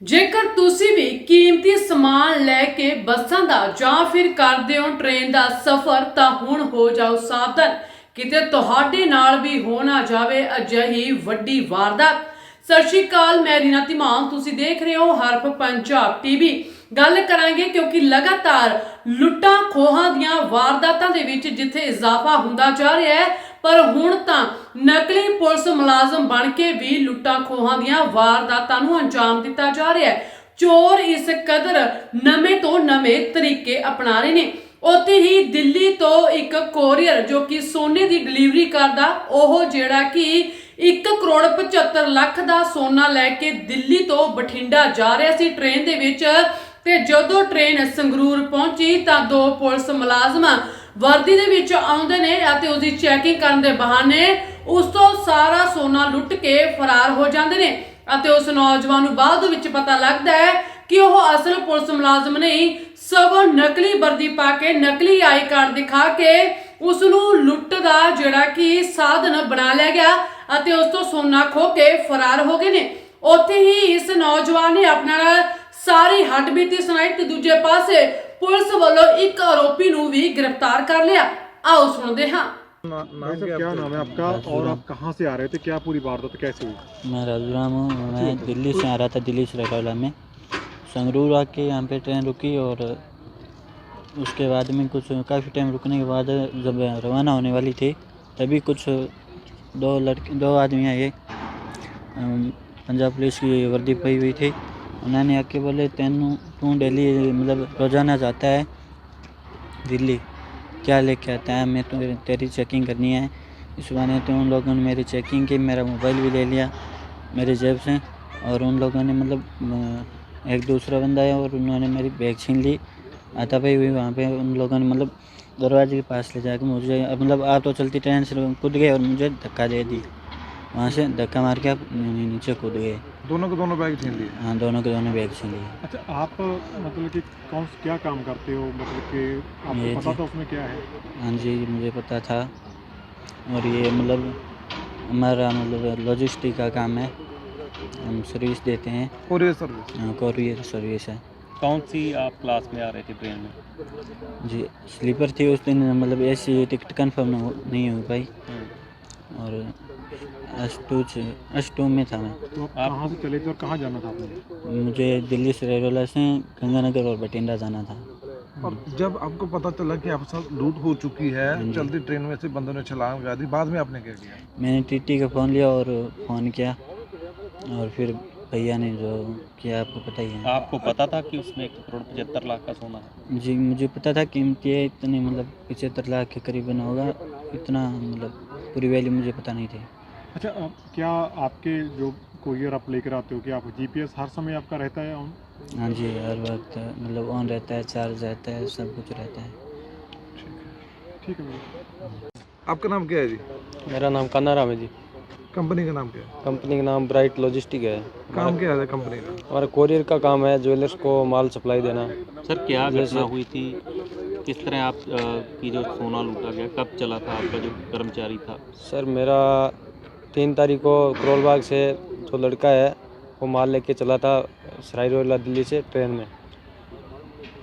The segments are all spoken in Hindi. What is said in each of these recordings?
ਜੇਕਰ ਤੁਸੀਂ ਵੀ ਕੀਮਤੀ ਸਮਾਨ ਲੈ ਕੇ ਬੱਸਾਂ ਦਾ ਜਾਂ ਫਿਰ ਕਰਦੇ ਹੋ ਟ੍ਰੇਨ ਦਾ ਸਫ਼ਰ ਤਾਂ ਹੁਣ ਹੋ ਜਾਓ ਸਾਵਧਾਨ, ਕਿਤੇ ਤੁਹਾਡੇ ਨਾਲ ਵੀ ਹੋ ਨਾ ਜਾਵੇ ਅਜਿਹੀ ਵੱਡੀ ਵਾਰਦਾਤ। ਸਤਿ ਸ਼੍ਰੀ ਅਕਾਲ, ਮੈਂ ਰੀਨਾ ਧੀਮਾਨ, ਤੁਸੀਂ ਦੇਖ ਰਹੇ ਹੋ ਹਰਫ ਪੰਜਾਬ ਟੀਵੀ। ਗੱਲ ਕਰਾਂਗੇ ਕਿਉਂਕਿ ਲਗਾਤਾਰ ਲੁੱਟਾਂ ਖੋਹਾਂ ਦੀਆਂ ਵਾਰਦਾਤਾਂ ਦੇ ਵਿੱਚ ਜਿੱਥੇ ਇਜ਼ਾਫਾ ਹੁੰਦਾ ਜਾ ਰਿਹਾ ਹੈ, ਪਰ ਹੁਣ ਤਾਂ ਨਕਲੀ ਪੁਲਿਸ ਮੁਲਾਜ਼ਮ ਬਣ ਕੇ ਵੀ ਲੁੱਟਾਂ ਖੋਹਾਂ ਦੀਆਂ ਵਾਰਦਾਤਾਂ ਨੂੰ ਅੰਜਾਮ ਦਿੱਤਾ ਜਾ ਰਿਹਾ ਹੈ। ਚੋਰ ਇਸ ਕਦਰ ਨਵੇਂ ਤੋਂ ਨਵੇਂ ਤਰੀਕੇ ਅਪਣਾ ਰਹੇ ਨੇ। ਉੱਥੇ ਹੀ ਦਿੱਲੀ ਤੋਂ ਇੱਕ ਕੋਰੀਅਰ ਜੋ ਕਿ ਸੋਨੇ ਦੀ ਡਿਲੀਵਰੀ ਕਰਦਾ, ਉਹ ਜਿਹੜਾ ਕਿ 1,75,00,000 ਦਾ ਸੋਨਾ ਲੈ ਕੇ ਦਿੱਲੀ ਤੋਂ ਬਠਿੰਡਾ ਜਾ ਰਿਹਾ ਸੀ ਟ੍ਰੇਨ ਦੇ ਵਿੱਚ। ਤੇ ਜਦੋਂ ਟ੍ਰੇਨ ਸੰਗਰੂਰ ਪਹੁੰਚੀ ਤਾਂ ਦੋ ਪੁਲਿਸ ਮੁਲਾਜ਼ਮ ਵਰਦੀ ਦੇ ਵਿੱਚ ਆਉਂਦੇ ਨੇ ਅਤੇ ਉਸ ਦੀ ਚੈਕਿੰਗ ਕਰਨ ਦੇ ਬਹਾਨੇ ਉਸ ਤੋਂ ਸਾਰਾ ਸੋਨਾ ਲੁੱਟ ਕੇ ਫਰਾਰ ਹੋ ਜਾਂਦੇ ਨੇ। ਅਤੇ ਉਸ ਨੌਜਵਾਨ ਨੂੰ ਬਾਅਦ ਵਿੱਚ ਪਤਾ ਲੱਗਦਾ ਹੈ ਕਿ ਉਹ ਅਸਲ ਪੁਲਿਸ ਮੁਲਾਜ਼ਮ ਨਹੀਂ, ਸਗੋਂ ਨਕਲੀ ਵਰਦੀ ਪਾ ਕੇ ਨਕਲੀ ਆਈ ਕਾਰਡ ਦਿਖਾ ਕੇ ਉਸ ਨੂੰ ਲੁੱਟ ਦਾ ਜਿਹੜਾ ਕਿ ਸਾਧਨ ਬਣਾ ਲਿਆ ਗਿਆ ਅਤੇ ਉਸ ਤੋਂ ਸੋਨਾ ਖੋ ਕੇ ਫਰਾਰ ਹੋ ਗਏ ਨੇ। ਉੱਥੇ ਹੀ ਇਸ ਨੌਜਵਾਨ ਨੇ ਆਪਣਾ ਸਾਰੀ ਹੱਡਬੀਤੀ ਸੁਣਾਈ ਤੇ ਦੂਜੇ ਪਾਸੇ ਪੁਲਿਸ ਵੱਲੋਂ ਇੱਕ ਆरोपी ਨੂੰ भी गिरफ्तार कर लिया। आओ सुनते हैं। भाई साहब, क्या नाम है आपका और आप कहाँ से आ रहे थे? क्या पूरी वारदात कैसे हुई? मैं राजूराम हूँ। मैं दिल्ली से आ रहा था, दिल्ली से रटौला में। संगरूर आके यहाँ पे ट्रेन रुकी और उसके बाद में कुछ काफ़ी टाइम रुकने के बाद जब रवाना होने वाली थी तभी कुछ दो आदमी आए, पंजाब पुलिस की वर्दी पई हुई थी। उन्होंने आके बोले तू डेली मतलब रोज़ाना जाता है दिल्ली, क्या लेके आता है? मैं तो तेरी चेकिंग करनी है। इस बहाने तो उन लोगों ने मेरी चेकिंग की, मेरा मोबाइल भी ले लिया मेरी जेब से। और उन लोगों ने मतलब एक दूसरा बंदा है और उन्होंने मेरी बैग छीन ली। हाथापाई हुई वहाँ पे। उन लोगों ने मतलब दरवाजे के पास ले जाकर मुझे मतलब आप तो चलती ट्रेन से कूद गए और मुझे धक्का दे दी। वहाँ से धक्का मार के आप नीचे कूद गए। दोनों के दोनों बैग छीन लिए? हाँ, दोनों के दोनों बैग छीन लिए। अच्छा, आप मतलब कि क्या काम करते हो? मतलब कि आपको पता था उसमें क्या है? हाँ जी, मुझे पता था। और ये मतलब हमारा मतलब लॉजिस्टिक का काम है, हम सर्विस देते हैं। Courier service? हाँ, कोरियर सर्विस है। कौन सी आप क्लास में आ रहे थे ट्रेन में? जी, स्लीपर थी उस दिन, मतलब ऐसी टिकट कन्फर्म नहीं हो पाई और S2 में था मैं। तो आप कहाँ से चले थे और कहाँ जाना था आपने? मुझे दिल्ली से रेरोला से गंगानगर और बठिंडा जाना था। और जब आपको पता चला कि आपके साथ लूट हो चुकी है, चलती ट्रेन में से बंदों ने छलांग लगा दी, बाद में आपने क्या किया? मैंने टीटी का फ़ोन लिया और फ़ोन किया और फिर भैया ने जो किया आपको पता ही है। आपको पता था कि उसमें 1,75,00,000 का सोना है? जी, मुझे पता था कीमती है, इतनी मतलब 75 लाख के करीबन होगा, इतना मतलब पूरी वैल्यू मुझे पता नहीं थी। अच्छा, क्या आपके जो कोरियर आप लेकर आते हो, क्या आप GPS हर समय आपका रहता है ऑन? हाँ जी, हर वक्त मतलब ऑन रहता है, चार्ज रहता है, सब कुछ रहता है। ठीक है भैया। आपका नाम क्या है जी? मेरा नाम कानाराम है जी। कंपनी का नाम क्या है? कंपनी का नाम ब्राइट लॉजिस्टिक है। काम क्या है कंपनी का? हमारा कोरियर का काम है, ज्वेलर्स को माल सप्लाई देना। सर, क्या घटना हुई थी? किस तरह आप की जो सोना लूटा गया, कब चला था आपका जो कर्मचारी था? सर, मेरा 3 तारीख को करोलबाग से जो लड़का है वो माल लेके चला था सराय रोहिला दिल्ली से ट्रेन में।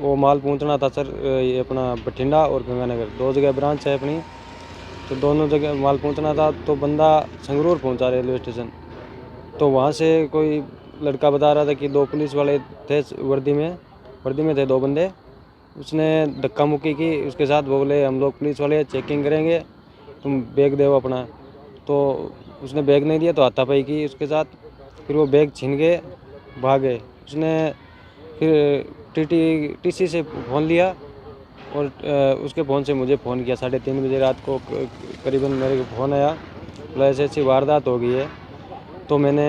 वो माल पहुंचना था सर ये अपना बठिंडा और गंगानगर, 2 जगह ब्रांच है अपनी, तो दोनों जगह माल पहुंचना था। तो बंदा संगरूर पहुंचा रेलवे स्टेशन, तो वहाँ से कोई लड़का बता रहा था कि 2 पुलिस वाले थे वर्दी में थे 2 बंदे। उसने धक्का मुक्की की उसके साथ, वो बोले हम लोग पुलिस वाले चेकिंग करेंगे, तुम बैग दो अपना। तो उसने बैग नहीं दिया तो हाथापाई की उसके साथ, फिर वो बैग छीन के भाग गए। उसने फिर टीसी से फ़ोन लिया और उसके फ़ोन से मुझे फ़ोन किया 3:30 बजे रात को करीबन मेरे को फ़ोन आया, बोला ऐसी वारदात हो गई है। तो मैंने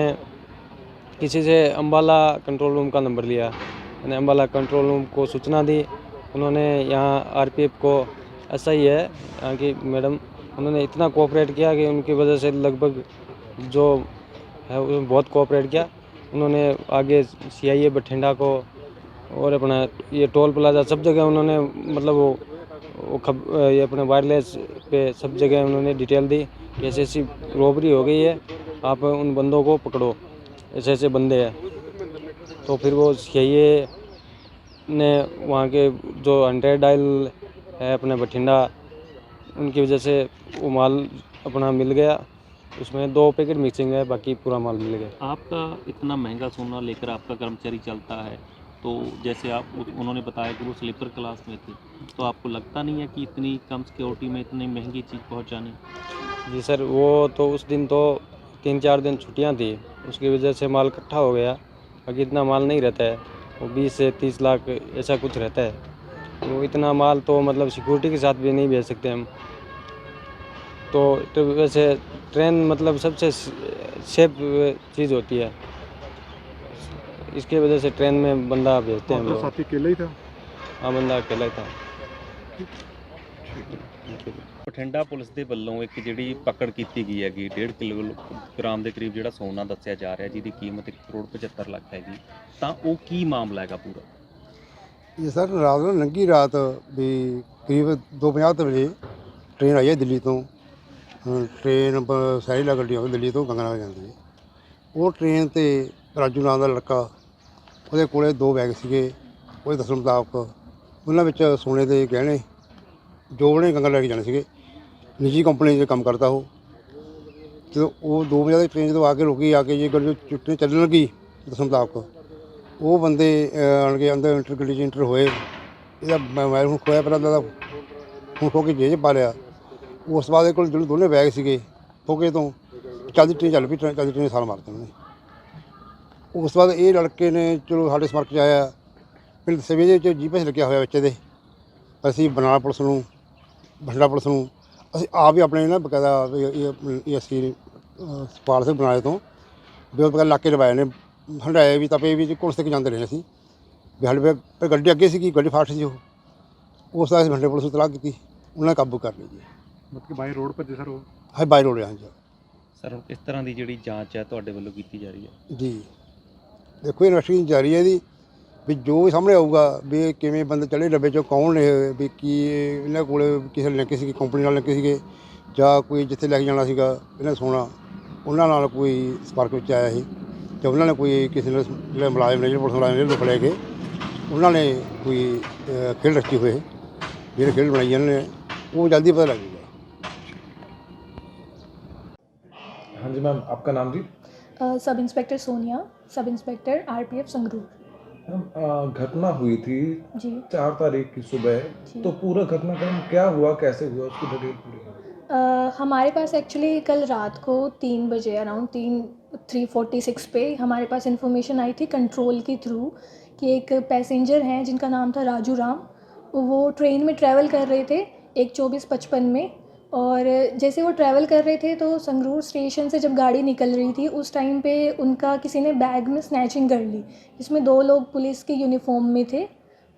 किसी से अम्बाला कंट्रोल रूम का नंबर लिया, मैंने अम्बाला कंट्रोल रूम को सूचना दी। उन्होंने यहाँ RPF को SI है यहाँ की मैडम, उन्होंने इतना कोऑपरेट किया कि उनकी वजह से लगभग जो है उसमें बहुत कोऑपरेट किया। उन्होंने आगे CIA बठिंडा को और अपना ये टोल प्लाजा सब जगह उन्होंने मतलब ये अपने वायरलेस पे सब जगह उन्होंने डिटेल दी कि ऐसी रॉबरी हो गई है, आप उन बंदों को पकड़ो, ऐसे बंदे हैं। तो फिर वो सीआईए ने वहाँ के जो 100 डायल है अपने बठिंडा, उनकी वजह से वो माल अपना मिल गया। उसमें 2 पैकेट मिक्सिंग है, बाकी पूरा माल मिल गया। आपका इतना महंगा सोना लेकर आपका कर्मचारी चलता है, तो जैसे उन्होंने बताया कि वो स्लीपर क्लास में थे, तो आपको लगता नहीं है कि इतनी कम सिक्योरिटी में इतनी महंगी चीज़ पहुंचानी? जी सर, वो तो उस दिन तो 3-4 दिन छुट्टियां थी, उसकी वजह से माल इकट्ठा हो गया। बाकी इतना माल नहीं रहता है, वो 20 से 30 लाख ऐसा कुछ रहता है। वो इतना माल तो मतलब सिक्योरिटी के साथ भी नहीं भेज सकते हम। तो वैसे ट्रेन मतलब सबसे सेफ चीज़ होती है, इसके वजह से ट्रेन में बंदा भेजते हैं हम आपका लोग। साथी अकेला ही था? हाँ, बंदा अकेला ही था। ਬਠਿੰਡਾ ਪੁਲਿਸ ਦੇ ਵੱਲੋਂ ਇੱਕ ਜਿਹੜੀ ਪਕੜ ਕੀਤੀ ਗਈ ਹੈਗੀ 1.5 ਕਿਲੋਗ੍ਰਾਮ ਦੇ ਕਰੀਬ ਜਿਹੜਾ ਸੋਨਾ ਦੱਸਿਆ ਜਾ ਰਿਹਾ, ਜਿਹਦੀ ਕੀਮਤ 1 ਕਰੋੜ 75 ਲੱਖ ਹੈਗੀ, ਤਾਂ ਉਹ ਕੀ ਮਾਮਲਾ ਹੈਗਾ ਪੂਰਾ? ये सर रात ਨੂੰ ਲੰਘੀ ਰਾਤ ਵੀ ਕਰੀਬ 2:50 ਵਜੇ ਟ੍ਰੇਨ ਆਈ ਹੈ ਦਿੱਲੀ ਤੋਂ। ਟ੍ਰੇਨ ਸਹਿਲਾ ਗੱਡੀ ਆਉਂਦੀ ਦਿੱਲੀ ਤੋਂ ਗੰਗਾਨਗਰ ਜਾਂਦੀ ਹੈ। ਉਹ ਟ੍ਰੇਨ 'ਤੇ ਰਾਜੂ ਨਾਮ ਦਾ ਲੜਕਾ, ਉਹਦੇ ਕੋਲੇ 2 ਬੈਗ ਸੀਗੇ, ਉਹਦੇ ਦੱਸਣ ਮੁਤਾਬਕ ਉਹਨਾਂ ਵਿੱਚ ਸੋਨੇ ਦੇ ਗਹਿਣੇ ਜੋ ਉਹਨੇ ਗੰਗਾ ਲੈ ਕੇ ਜਾਣੇ ਸੀਗੇ। ਨਿੱਜੀ ਕੰਪਨੀ 'ਚ ਕੰਮ ਕਰਦਾ ਉਹ। ਜਦੋਂ ਉਹ 2 ਵਜੇ ਦੀ ਟ੍ਰੇਨ ਜਦੋਂ ਆ ਕੇ ਰੁਕੀ, ਆ ਕੇ ਜੇ ਗੱਡੀ ਟ੍ਰੇਨ ਚੱਲਣ ਲੱਗੀ ਦੱਸਣ ਮੁਤਾਬਕ, ਉਹ ਬੰਦੇ ਆਣ ਕੇ ਅੰਦਰ ਗੱਡੀ 'ਚ ਇੰਟਰ ਹੋਏ। ਇਹਦਾ ਮੋਬਾਈਲ ਹੁਣ ਖੋਇਆ, ਪਹਿਲਾਂ ਦਾ ਹੁਣ ਖੋ ਕੇ ਜੇਬ 'ਚ ਪਾ ਲਿਆ। ਉਸ ਤੋਂ ਬਾਅਦ ਇਹ ਕੋਲ ਜਿਹੜੇ ਦੋਨੇ ਬੈਗ ਸੀਗੇ ਖੋਕੇ ਤੋਂ ਚੱਲਦੀ ਟ੍ਰੇਨ ਚੱਲ ਪਈ, ਚੱਲਦੀ ਟ੍ਰੇਨ ਛਾਲ ਮਾਰ ਦਿੱਤੀ ਉਹਨੇ। ਉਸ ਤੋਂ ਬਾਅਦ ਇਹ ਲੜਕੇ ਨੇ ਚਲੋ ਸਾਡੇ ਸੰਪਰਕ 'ਚ ਆਇਆ। ਪਿੰਡ ਸਵੇਰੇ ਦੇ ਵਿੱਚ GPS ਲੱਗਿਆ ਹੋਇਆ ਬੱਚੇ ਦੇ। ਅਸੀਂ ਬਰਨਾਲਾ ਪੁਲਿਸ ਨੂੰ, ਬਠਿੰਡਾ ਪੁਲਿਸ ਨੂੰ ਅਸੀਂ ਆਪ ਹੀ ਆਪਣੇ ਨਾ ਬਕਾਇਦਾ ਇਹ ਅਸੀਂ ਸਪਾਲ ਸਿੰਘ ਬਰਨਾਲੇ ਤੋਂ ਵੀ ਉਹ ਬਕਾਇਦਾ ਇਲਾਕੇ ਲਵਾਏ ਨੇ, ਹੰਡਾਏ ਵੀ ਤਪੇ ਵੀ ਕੋਲ ਤੱਕ ਜਾਂਦੇ ਰਹੇ ਅਸੀਂ ਵੀ ਸਾਡੇ ਪਰ ਗੱਡੀ ਅੱਗੇ ਸੀਗੀ, ਗੱਡੀ ਫਾਸਟ ਸੀ। ਉਹ ਉਸ ਦਾ ਅਸੀਂ ਬਠਿੰਡਾ ਪੁਲਿਸ ਨੂੰ ਇਤਲਾਹ ਕੀਤੀ, ਉਹਨਾਂ ਨੇ ਕਾਬੂ ਕਰ ਲਿਆ ਜੀ। मतलब कि बाई रोड पर सर वो? ਹਾਂ, ਬਾਈ ਰੋਡ ਹਾਂ ਜੀ। ਸਰ ਹੁਣ ਕਿਸ ਤਰ੍ਹਾਂ ਦੀ ਜਿਹੜੀ ਜਾਂਚ ਹੈ ਤੁਹਾਡੇ ਵੱਲੋਂ ਕੀਤੀ ਜਾ ਰਹੀ ਹੈ? ਜੀ ਦੇਖੋ, ਇਨਵੈਸਟੀਗੇਸ਼ਨ ਜਾਰੀ ਹੈ ਇਹਦੀ, ਵੀ ਜੋ ਵੀ ਸਾਹਮਣੇ ਆਊਗਾ ਵੀ ਇਹ ਕਿਵੇਂ ਬੰਦੇ ਚੜੇ ਡੱਬੇ 'ਚੋਂ, ਕੌਣ ਨੇ ਇਹ, ਵੀ ਕੀ ਇਹਨਾਂ ਕੋਲ ਕਿਸੇ ਨਾਲ ਲਿੰਕ ਸੀਗੇ, ਕੰਪਨੀ ਨਾਲ ਲਿੰਕ ਸੀਗੇ, ਜਾਂ ਕੋਈ ਜਿੱਥੇ ਲੈ ਕੇ ਜਾਣਾ ਸੀਗਾ ਇਹਨਾਂ ਸੋਨਾ ਉਹਨਾਂ ਨਾਲ ਕੋਈ ਸੰਪਰਕ ਵਿੱਚ ਆਇਆ ਸੀ, ਜਾਂ ਉਹਨਾਂ ਨੇ ਕੋਈ ਕਿਸੇ ਨਾਲ ਜਿਹੜੇ ਮੁਲਾਜ਼ਮ ਨੇ, ਜਿਹੜੇ ਪੁਲਿਸ ਮੁਲਾਜ਼ਮ ਨੇ, ਲੁਕ ਲੈ ਕੇ ਉਹਨਾਂ ਨੇ ਕੋਈ ਖੇਡ ਰਚੀ ਹੋਏ, ਜਿਹੜੇ ਖੇਡ ਬਣਾਈ ਜਾਂਦੇ ਨੇ, ਉਹ ਜਲਦੀ ਪਤਾ ਲੱਗ ਜਾਊਗਾ। हाँ जी मैम, आपका नाम जी? Sub inspector Sonia, sub inspector RPF Sangrur. Ma'am, घटना हुई थी जी 4 तारीख की सुबह, जी। तो पूरा घटनाक्रम क्या हुआ, कैसे हुआ, उसकी डिटेल पूरी? हमारे पास एक्चुअली कल रात को 3 बजे अराउंड 3:46 पे हमारे पास इन्फॉर्मेशन आई थी कंट्रोल के थ्रू कि एक पैसेंजर हैं जिनका नाम था राजू राम। वो ट्रेन में ट्रैवल कर रहे थे 1:24:55 में, और जैसे वो ट्रैवल कर रहे थे तो संगरूर स्टेशन से जब गाड़ी निकल रही थी उस टाइम पे उनका किसी ने बैग में स्नैचिंग कर ली, जिसमें 2 लोग पुलिस के यूनिफॉर्म में थे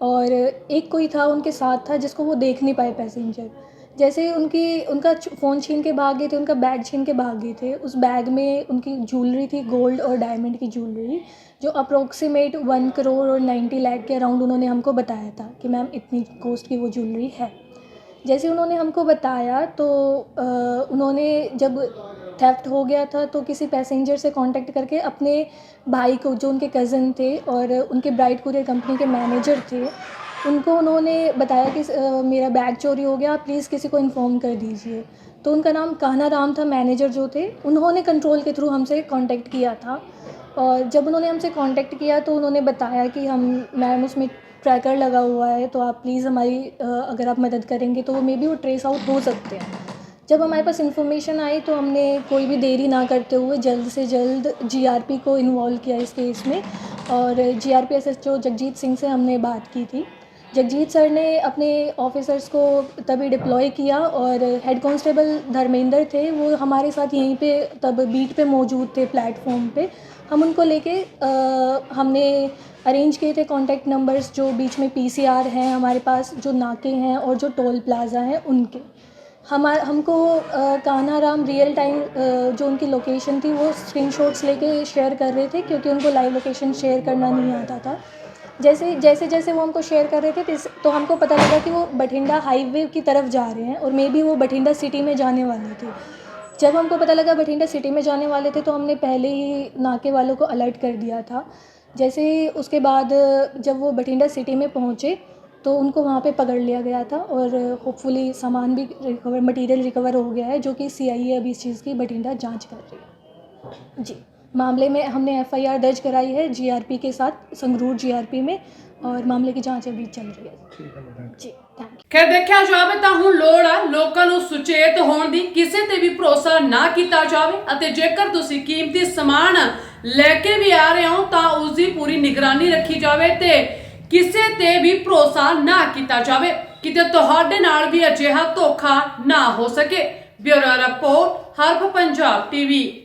और एक कोई था उनके साथ था जिसको वो देख नहीं पाए पैसेंजर। जैसे उनका फ़ोन छीन के भाग गए थे, उनका बैग छीन के भाग गए थे। उस बैग में उनकी ज्वेलरी थी, गोल्ड और डायमंड की ज्वेलरी, जो अप्रोक्सीमेट 1 करोड़ और 90 लाख के अराउंड उन्होंने हमको बताया था कि मैम इतनी कॉस्ट की वो ज्वेलरी है। जैसे उन्होंने हमको बताया तो उन्होंने जब थेफ्ट हो गया था तो किसी पैसेंजर से कांटेक्ट करके अपने भाई को, जो उनके कज़न थे और उनके ब्राइट कुरियर कंपनी के मैनेजर थे, उनको उन्होंने बताया कि मेरा बैग चोरी हो गया, प्लीज़ किसी को इन्फॉर्म कर दीजिए। तो उनका नाम कान्हा राम था, मैनेजर जो थे, उन्होंने कंट्रोल के थ्रू हमसे कांटेक्ट किया था। और जब उन्होंने हमसे कांटेक्ट किया तो उन्होंने बताया कि मैम उसमें ट्रैकर लगा हुआ है, तो आप प्लीज़ हमारी अगर आप मदद करेंगे तो मे बी वो ट्रेस आउट हो सकते हैं। जब हमारे पास इन्फॉर्मेशन आई तो हमने कोई भी देरी ना करते हुए जल्द से जल्द GRP को इन्वॉल्व किया इस केस में, और GRP SHO जगजीत सिंह से हमने बात की थी। जगजीत सर ने अपने ऑफिसर्स को तभी डिप्लॉय किया और हेड कांस्टेबल धर्मेंद्र थे, वो हमारे साथ यहीं पे तब बीट पे मौजूद थे प्लेटफॉर्म पे। हम उनको लेके हमने अरेंज किए थे कॉन्टैक्ट नंबर्स जो बीच में PCR हैं हमारे पास, जो नाके हैं और जो टोल प्लाज़ा हैं उनके। हमको कान्हा राम रियल टाइम जो उनकी लोकेशन थी वो स्क्रीनशॉट्स लेके शेयर कर रहे थे, क्योंकि उनको लाइव लोकेशन शेयर करना नहीं आता था। जैसे वो हमको शेयर कर रहे थे तो हमको पता लगा कि वो बठिंडा हाईवे की तरफ जा रहे हैं और मे बी वो बठिंडा सिटी में जाने वाले थे। जब हमको पता लगा बठिंडा सिटी में जाने वाले थे तो हमने पहले ही नाके वालों को अलर्ट कर दिया था। जैसे उसके बाद जब वो बठिंडा सिटी में पहुँचे तो उनको वहाँ पे पकड़ लिया गया था और होपफुली सामान भी रिकवर, मटेरियल रिकवर हो गया है, जो कि सीआईए अभी इस चीज़ की बठिंडा जांच कर रही है। जी, मामले में हमने एफआईआर दर्ज कराई है जीआरपी के साथ, संगरूर जीआरपी में, और मामले की जांच अभी चल रही है। जी, थैंक यू। ਖੈਰ ਦੇਖਿਆ ਜਾਵੇ ਤਾਂ ਹੁਣ ਲੋੜ ਆ ਲੋਕਾਂ ਨੂੰ ਸੁਚੇਤ ਹੋਣ ਦੀ, ਕਿਸੇ ਤੇ ਵੀ ਭਰੋਸਾ ਨਾ ਕੀਤਾ ਜਾਵੇ ਅਤੇ ਜੇਕਰ ਤੁਸੀਂ ਕੀਮਤੀ ਸਮਾਨ ਲੈ ਕੇ ਵੀ ਆ ਰਹੇ ਹੋ ਤਾਂ ਉਸ ਦੀ ਪੂਰੀ ਨਿਗਰਾਨੀ ਰੱਖੀ ਜਾਵੇ ਤੇ ਕਿਸੇ ਤੇ ਵੀ ਭਰੋਸਾ ਨਾ ਕੀਤਾ ਜਾਵੇ, ਕਿਤੇ ਤੁਹਾਡੇ ਨਾਲ ਵੀ ਅਜਿਹਾ ਧੋਖਾ ਨਾ ਹੋ ਸਕੇ। Bureau report, herb Punjab TV.